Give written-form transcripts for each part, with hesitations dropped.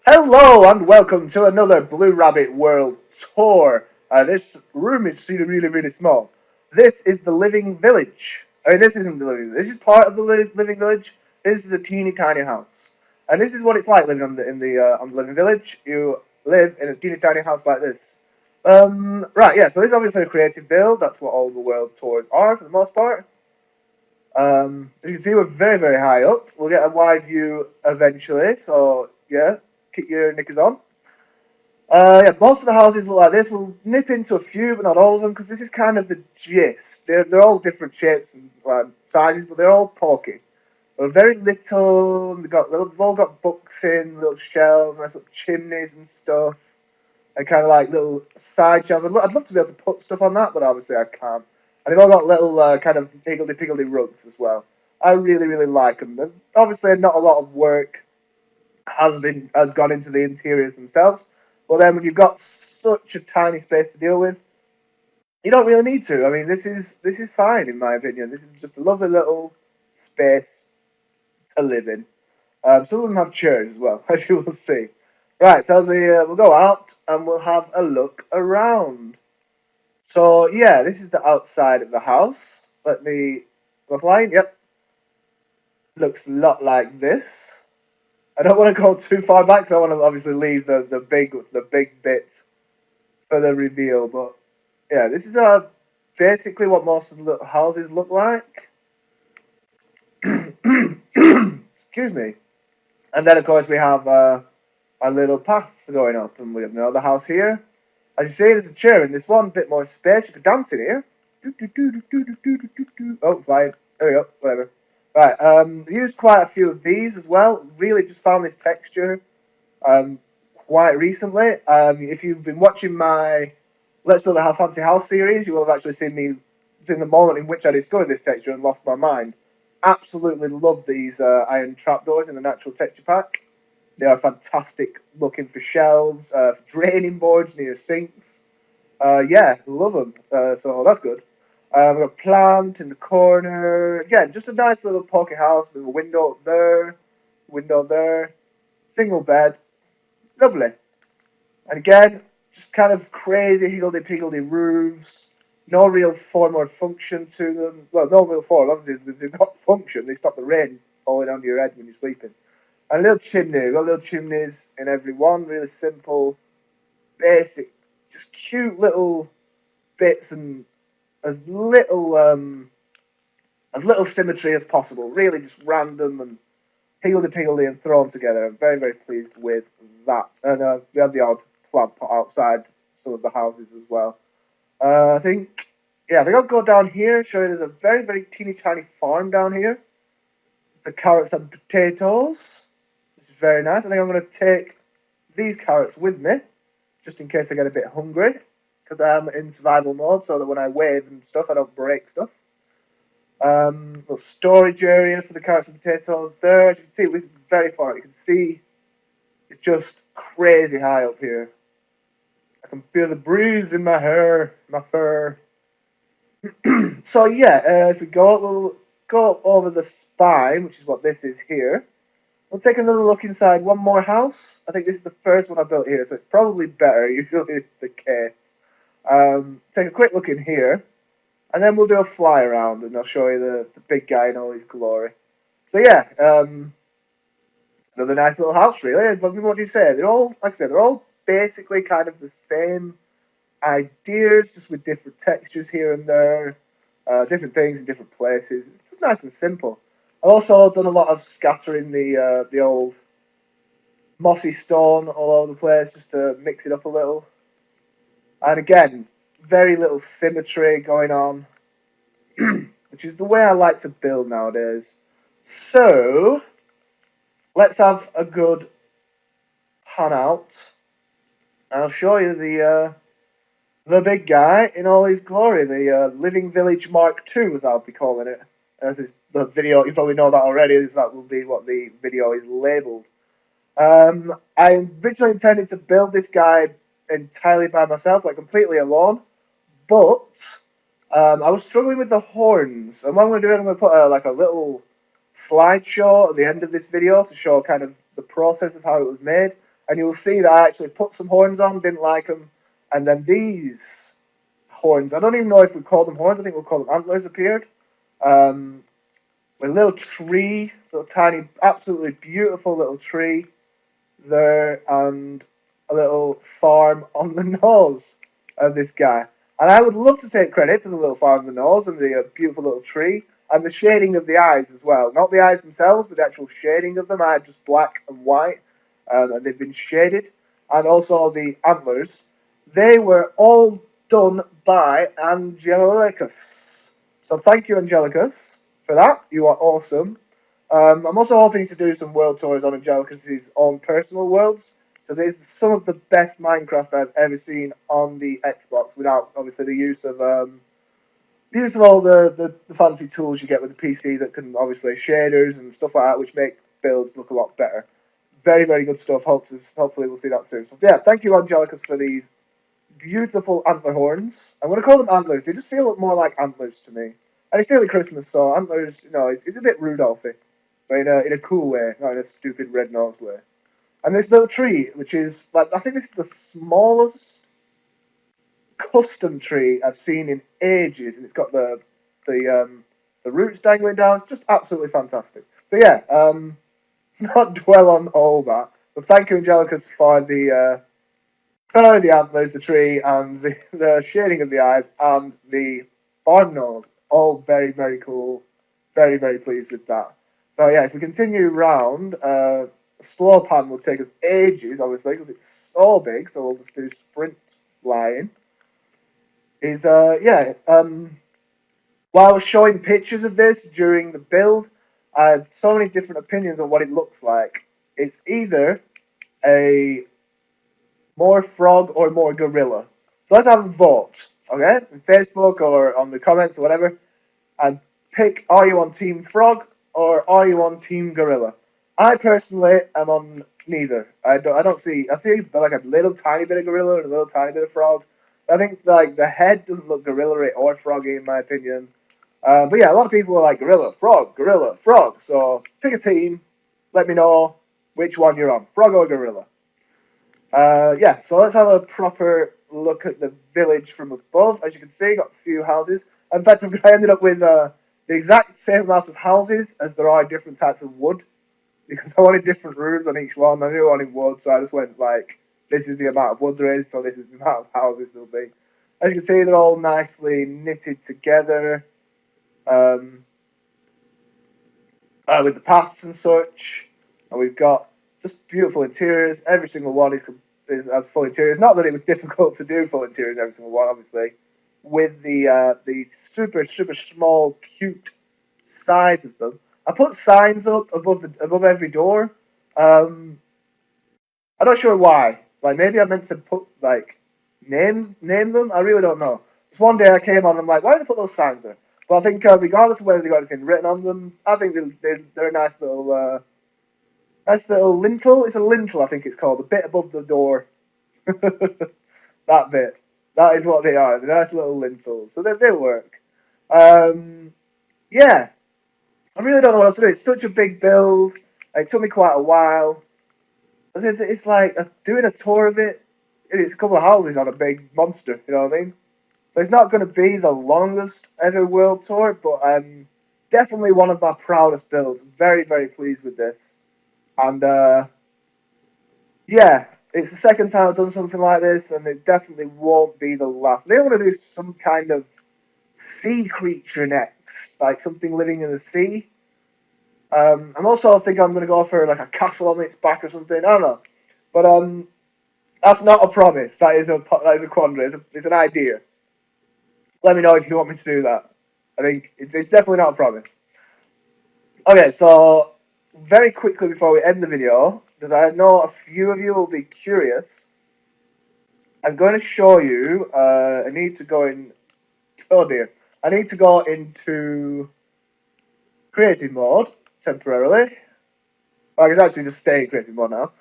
Hello and welcome to another Blue Rabbit World Tour. This room is really small. This is the Living Village. I mean, this isn't the Living Village. This is part of the Living Village. This is a teeny tiny house, and this is what it's like living on the Living Village. You live in a teeny tiny house like this. Right, yeah. So this is obviously a creative build. That's what all the World Tours are for the most part. As you can see, we're very high up. We'll get a wide view eventually. So yeah, keep your knickers on. Yeah, most of the houses look like this. We'll nip into a few, but not all of them, because this is kind of the gist. They're all different shapes and sizes, but they're all porky. They're very little. They've all got books in, little shelves, nice little chimneys and stuff, and kind of like little side shelves. I'd love to be able to put stuff on that, but obviously I can't. And they've all got little kind of higgledy-piggledy rugs as well. I really like them. Obviously, not a lot of work has gone into the interiors themselves. But then when you've got such a tiny space to deal with, you don't really need to. I mean, this is fine in my opinion. This is just a lovely little space to live in. Some of them have chairs as well, as you will see. Right, so we'll go out and we'll have a look around. So yeah, this is the outside of the house. Let me go flying. Yep, looks a lot like this. I don't want to go too far back, so I want to obviously leave the big bit for the reveal. But yeah, this is basically what most of the houses look like. Excuse me. And then of course we have our little paths going up, and we have another house here. As you see, there's a chair in this one, a bit more space. You could dance in here. Oh, fine. There we go. Whatever. Right. Used quite a few of these as well. Really, just found this texture um, quite recently. If you've been watching my Let's Build a Half Fancy House series, you will have actually seen the moment in which I discovered this texture and lost my mind. Absolutely love these iron trapdoors in the natural texture pack. They are fantastic looking for shelves, for draining boards near sinks. Yeah, love them. So that's good. We've got a plant in the corner. Again, just a nice little pocket house with a window there, single bed. Lovely. And again, just kind of crazy higgledy-piggledy roofs. No real form or function to them. Well, no real form. Obviously, they've got function. They stop the rain falling onto your head when you're sleeping. And a little chimney. We've got little chimneys in every one. Really simple, basic, just cute little bits and as little symmetry as possible. Really just random and higgledy-piggledy and thrown together. I'm very pleased with that. And we have the odd plant pot outside some of the houses as well. I think I'll go down here, show you there's a very teeny tiny farm down here. The carrots and potatoes. This is very nice. I think I'm going to take these carrots with me, just in case I get a bit hungry, because I am in survival mode, so that when I wave and stuff, I don't break stuff. Little storage area for the carrots and potatoes there. As you can see, we're very far. You can see it's just crazy high up here. I can feel the breeze in my hair, my fur. So yeah, if we go up, we'll go up over the spine, which is what this is here. We'll take another look inside one more house. I think this is the first one I built here, so it's probably better. Usually it's the case. Take a quick look in here, and then we'll do a fly around, and I'll show you the big guy in all his glory. So yeah, another nice little house, really. What do you say? They're all, like I said, they're all basically kind of the same ideas, just with different textures here and there, different things in different places. It's just nice and simple. I've also done a lot of scattering the old mossy stone all over the place just to mix it up a little. And again, very little symmetry going on, which is the way I like to build nowadays. So let's have a good pan out. I'll show you the big guy in all his glory, the Living Village Mark II, as I'll be calling it. As is the video, you probably know that already, as that will be what the video is labelled. I originally intended to build this guy entirely by myself, like completely alone, but I was struggling with the horns, and what I'm going to do is I'm going to put like a little slideshow at the end of this video to show kind of the process of how it was made. and you'll see that I actually put some horns on, didn't like them, and then these horns, I don't even know if we call them horns, I think we'll call them antlers, appeared. Um, with a little tree, little tiny, absolutely beautiful little tree there, and a little farm on the nose of this guy. And I would love to take credit for the little farm on the nose and the beautiful little tree and the shading of the eyes as well. Not the eyes themselves, but the actual shading of them. I had just black and white, and they've been shaded. And also the antlers. They were all done by Angellicious. So thank you, Angellicious, for that. You are awesome. I'm also hoping to do some world tours on Angellicious' own personal worlds, because it's some of the best Minecraft I've ever seen on the Xbox, without obviously the use of all the fancy tools you get with the PC that can obviously shaders and stuff like that, which make builds look a lot better. Very, very good stuff. Hopefully we'll see that soon. So yeah, thank you, Angellicious, for these beautiful antler horns. I'm going to call them antlers. They just feel more like antlers to me. And it's nearly Christmas, so antlers, it's a bit Rudolphy, but in a cool way, not in a stupid red-nosed way. And this little tree, which is, like, I think this is the smallest custom tree I've seen in ages, and it's got the roots dangling down. It's just absolutely fantastic. So yeah, not dwell on all that, but thank you, Angellicious, for the antlers, the tree, and the shading of the eyes, and the farm nose. All very, very cool. Very, very pleased with that. So yeah, if we continue round, slow pan will take us ages, obviously, because it's so big. So we'll just do sprint flying. While I was showing pictures of this during the build, I had so many different opinions on what it looks like. It's either a more frog or more gorilla. So let's have a vote, okay? On Facebook or on the comments or whatever, and pick: are you on Team Frog or are you on Team Gorilla? I personally am on neither. I see like a little tiny bit of gorilla and a little tiny bit of frog. I think like the head doesn't look gorilla or froggy in my opinion. But yeah, a lot of people are like gorilla, frog. So pick a team. Let me know which one you're on, frog or gorilla. Yeah, so let's have a proper look at the village from above. As you can see, got a few houses. In fact, I ended up with the exact same amount of houses as there are different types of wood, because I wanted different roofs on each one. I knew I wanted wood, so I just went like, this is the amount of wood there is, so this is the amount of houses there'll be. As you can see, they're all nicely knitted together, with the paths and such. And we've got just beautiful interiors. Every single one has full interiors. Not that it was difficult to do full interiors every single one, obviously, with the super super small cute size of them. I put signs up above every door. Um, I'm not sure why. Like maybe I meant to put like name them. I really don't know. Just one day I came on and I'm like, why did I put those signs there? But I think regardless of whether they got anything written on them, I think they're a nice little lintel. It's a lintel, I think it's called, a bit above the door. That bit. That is what they are. They're nice little lintels. So they work. Um, yeah. I really don't know what else to do. It's such a big build. It took me quite a while. It's like doing a tour of it. It's a couple of houses on a big monster. You know what I mean? So it's not going to be the longest ever world tour, but definitely one of my proudest builds. Very, very pleased with this. And yeah, it's the second time I've done something like this, and it definitely won't be the last. They want to do some kind of sea creature next, like something living in the sea. I'm also thinking I'm going to go for like a castle on its back or something. I don't know, but that's not a promise. That is a quandary. It's an idea. Let me know if you want me to do that. I think it's definitely not a promise. Okay, so very quickly before we end the video, because I know a few of you will be curious, I'm going to show you. I need to go in. Oh dear. I need to go into creative mode temporarily. I can actually just stay in creative mode now.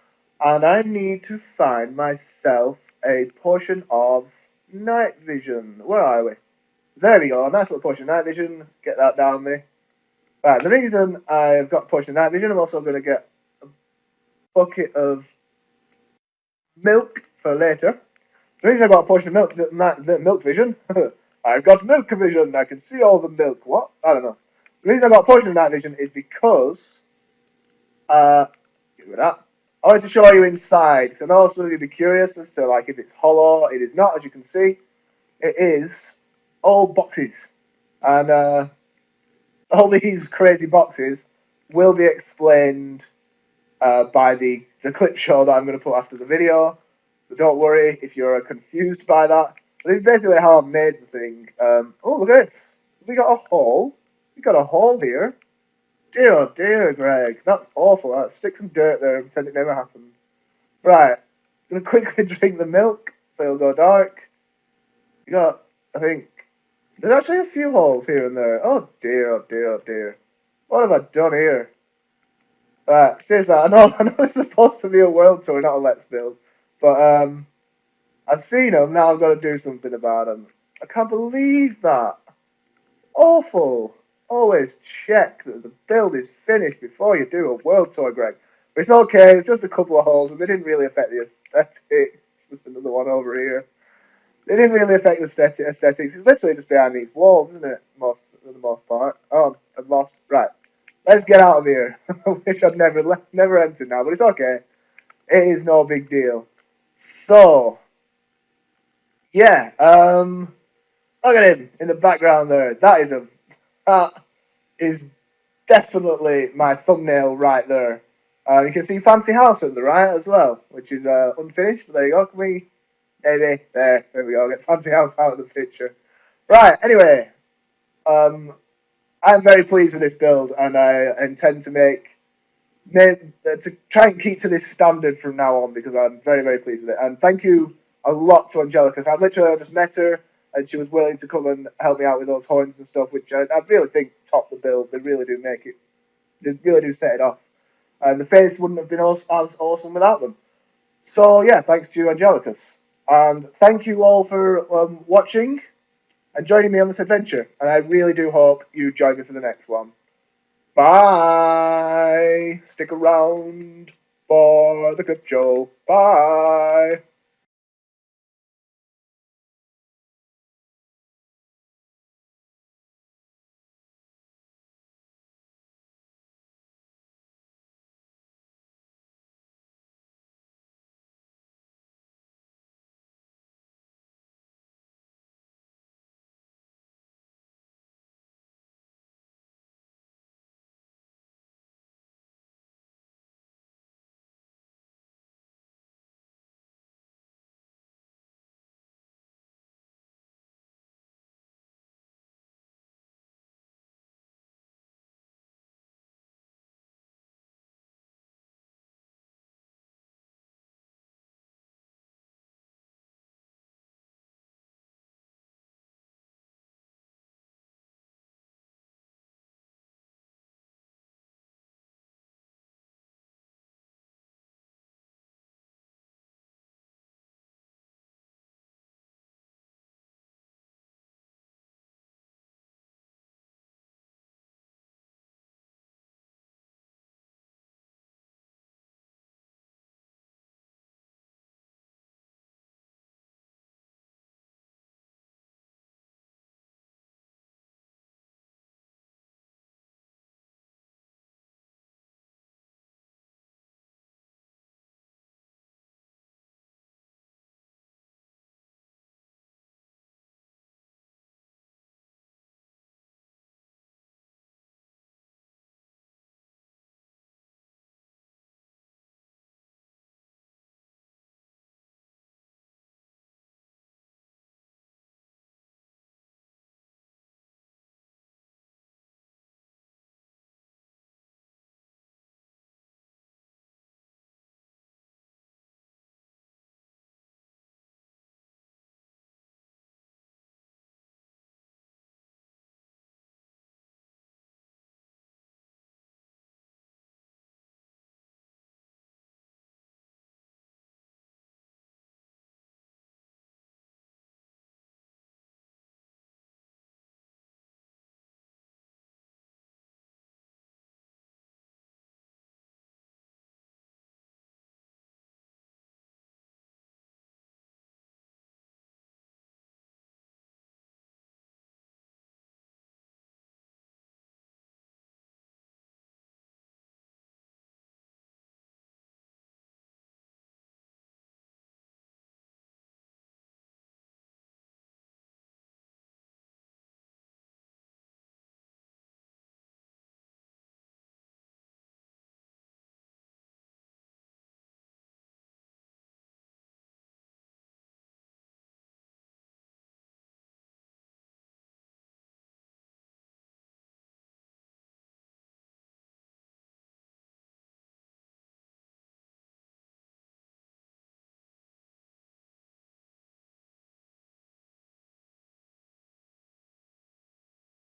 And I need to find myself a portion of night vision. Where are we? There we go. A nice little portion of night vision. Get that down me. Right, the reason I've got a portion of night vision, I'm also going to get a bucket of milk for later. The reason I got a portion of milk, the milk vision, I've got milk vision. I can see all the milk. What? I don't know. The reason I got a portion of night vision is because, give me that. I wanted to show you inside. So I know some of you be curious as to like if it's hollow. It is not, as you can see. It is all boxes, and all these crazy boxes will be explained by the clip show that I'm going to put after the video. So don't worry if you're confused by that. But this is basically how I've made the thing. Oh, look at this. We got a hole. We got a hole here. Dear, oh dear, Greg. That's awful. Let's stick some dirt there and pretend it never happened. Right. I'm going to quickly drink the milk so it'll go dark. You got, I think, there's actually a few holes here and there. Oh dear, oh dear, oh dear. What have I done here? Right, seriously, I know it's supposed to be a world tour, not a let's build. But I've seen them, now I've got to do something about them. I can't believe that. Awful. Always check that the build is finished before you do a world tour, Greg. But it's okay, it's just a couple of holes, and they didn't really affect the aesthetics. There's another one over here. They didn't really affect the aesthetics. It's literally just behind these walls, isn't it? For the most part. Oh, I've lost. Right. Let's get out of here. I wish I'd never entered now, but it's okay. It is no big deal. So, yeah. Look at him in the background there. That is definitely my thumbnail right there. You can see Fancy House on the right as well, which is unfinished. But there you go. Can we? Maybe there we go. Get Fancy House out of the picture. Right. Anyway, I'm very pleased with this build, and I intend to to try and keep to this standard from now on because I'm very, very pleased with it. And thank you a lot to Angellicious. I literally just met her, and she was willing to come and help me out with those horns and stuff, which I really think top the build. They really do make it. They really do set it off. And the face wouldn't have been as awesome without them. So yeah, thanks to Angellicious. And thank you all for watching and joining me on this adventure. And I really do hope you join me for the next one. Bye. Stick around for the clip show. Bye.